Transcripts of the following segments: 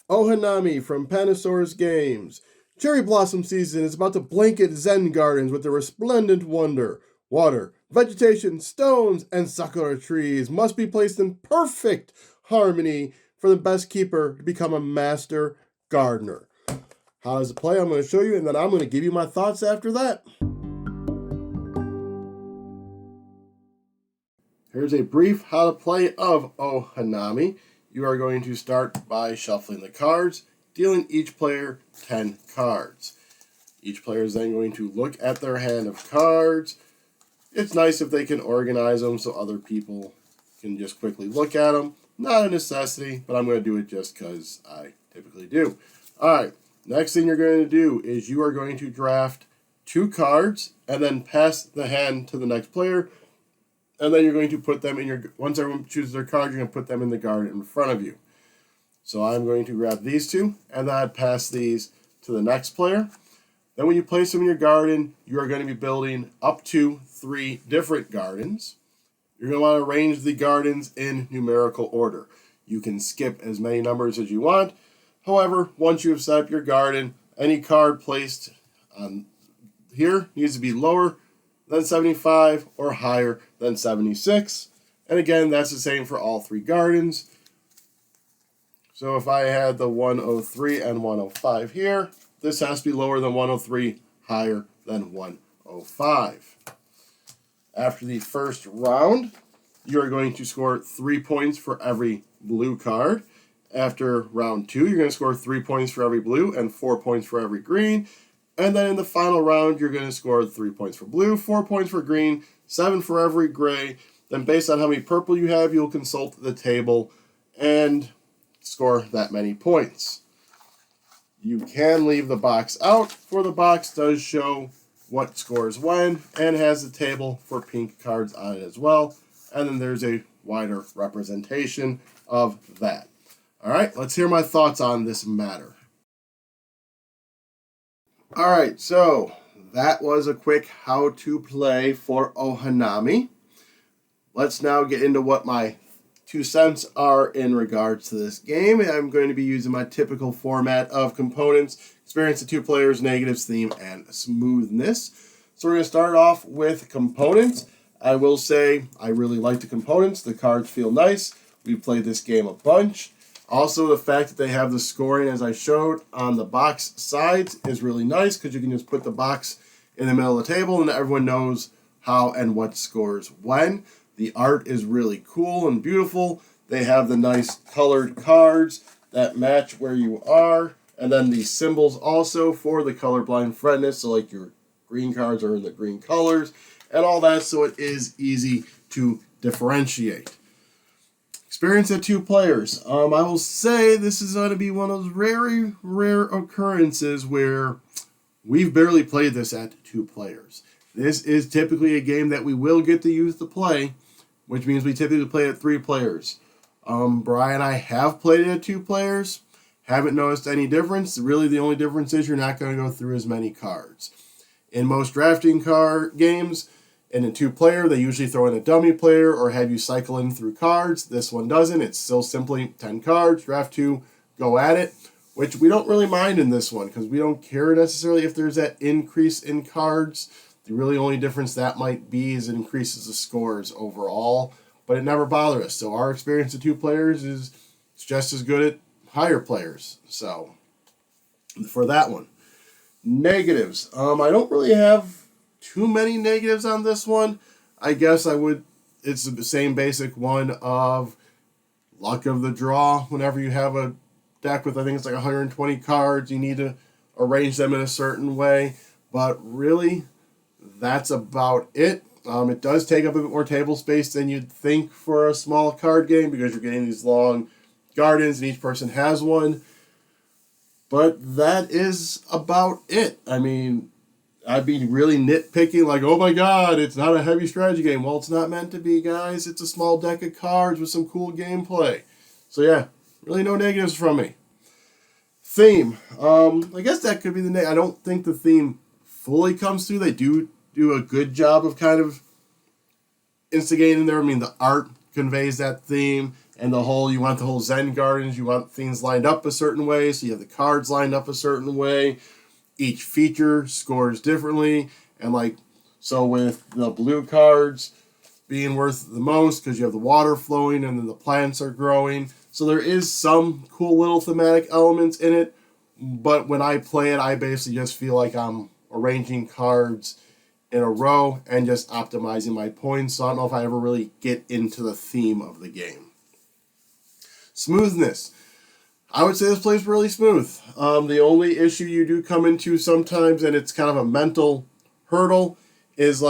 Ohanami from Pandasaurus Games. Cherry blossom season is about to blanket Zen gardens with their resplendent wonder. Water, vegetation, stones, and sakura trees must be placed in perfect harmony for the best keeper to become a master gardener. How does it play? I'm going to show you, and then I'm going to give you my thoughts after that. Here's a brief how to play of Ohanami. You are going to start by shuffling the cards, dealing each player 10 cards. Each player is then going to look at their hand of cards. It's nice if they can organize them so other people can just quickly look at them. Not a necessity, but I'm going to do it just because I typically do. Alright, next thing you're going to do is you are going to draft 2 cards and then pass the hand to the next player. And then you're going to put them in your, once everyone chooses their card, you're going to put them in the garden in front of you. So I'm going to grab these 2, and then I'd pass these to the next player. Then when you place them in your garden, you are going to be building up to 3 different gardens. You're going to want to arrange the gardens in numerical order. You can skip as many numbers as you want. However, once you have set up your garden, any card placed on here needs to be lower than 75 or higher than 76. And again, that's the same for all 3 gardens. So if I had the 103 and 105 here, this has to be lower than 103, higher than 105. After the first round, you're going to score 3 points for every blue card. After round 2, you're going to score 3 points for every blue and 4 points for every green. And then in the final round, you're going to score 3 points for blue, 4 points for green, 7 for every gray. Then based on how many purple you have, you'll consult the table and score that many points. You can leave the box out, for the box does show what scores when and has the table for pink cards on it as well. And then there's a wider representation of that. All right, let's hear my thoughts on this matter. Alright, so that was a quick how to play for Ohanami. Let's now get into what my 2 cents are in regards to this game. I'm going to be using my typical format of components, experience of 2 players, negatives, theme, and smoothness. So we're going to start off with components. I will say I really like the components. The cards feel nice. We've played this game a bunch. Also, the fact that they have the scoring, as I showed, on the box sides is really nice because you can just put the box in the middle of the table and everyone knows how and what scores when. The art is really cool and beautiful. They have the nice colored cards that match where you are. And then the symbols also for the colorblind friendness. So like your green cards are in the green colors and all that. So it is easy to differentiate. Experience at 2 players. I will say this is going to be one of those very rare occurrences where we've barely played this at 2 players. This is typically a game that we will get the youth to play, which means we typically play at 3 players. Brian and I have played it at 2 players. Haven't noticed any difference. Really, the only difference is you're not going to go through as many cards. In most drafting card games, in a 2-player, they usually throw in a dummy player or have you cycle in through cards. This one doesn't. It's still simply 10 cards, draft 2, go at it, which we don't really mind in this one because we don't care necessarily if there's that increase in cards. The really only difference that might be is it increases the scores overall, but it never bothers us. So our experience of 2 players is just as good at higher players. So for that one. Negatives. I don't really have too many negatives on this one. I guess it's the same basic one of luck of the draw. Whenever you have a deck with, I think it's like 120 cards, you need to arrange them in a certain way. But really, that's about it. It does take up a bit more table space than you'd think for a small card game because you're getting these long gardens and each person has one. But that is about it. I mean, I'd be really nitpicking, like, oh my god, it's not a heavy strategy game. Well, it's not meant to be, guys. It's a small deck of cards with some cool gameplay. So yeah, really no negatives from me. Theme. I guess that could be I don't think the theme fully comes through. They do a good job of kind of instigating there. I mean, the art conveys that theme. And you want the whole Zen gardens, you want things lined up a certain way, so you have the cards lined up a certain way. Each feature scores differently, and so with the blue cards being worth the most because you have the water flowing and then the plants are growing. So there is some cool little thematic elements in it, but when I play it, I basically just feel like I'm arranging cards in a row and just optimizing my points. So I don't know if I ever really get into the theme of the game. Smoothness. I would say this plays really smooth. The only issue you do come into sometimes, and it's kind of a mental hurdle, is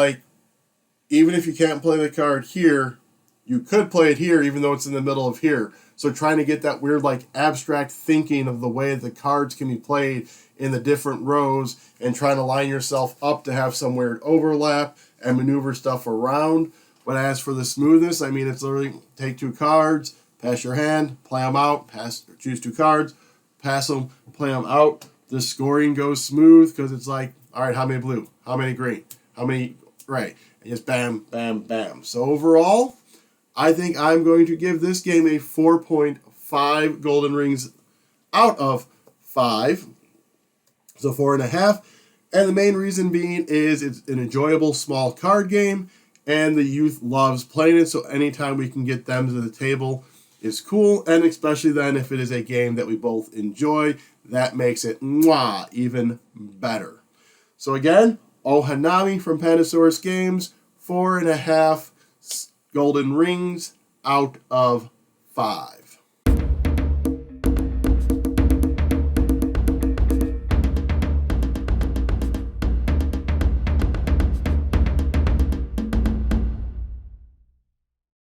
even if you can't play the card here, you could play it here even though it's in the middle of here. So trying to get that weird abstract thinking of the way the cards can be played in the different rows and trying to line yourself up to have some weird overlap and maneuver stuff around. But as for the smoothness, I mean, it's literally take 2 cards, pass your hand, play them out, choose 2 cards, pass them, play them out. The scoring goes smooth because it's all right, how many blue? How many green? How many red? And just bam, bam, bam. So overall, I think I'm going to give this game a 4.5 golden rings out of 5. So 4.5. And the main reason being is it's an enjoyable small card game, and the youth loves playing it. So anytime we can get them to the table is cool, and especially then if it is a game that we both enjoy, that makes it even better. So again, Ohanami from Pandasaurus Games, 4.5 golden rings out of 5.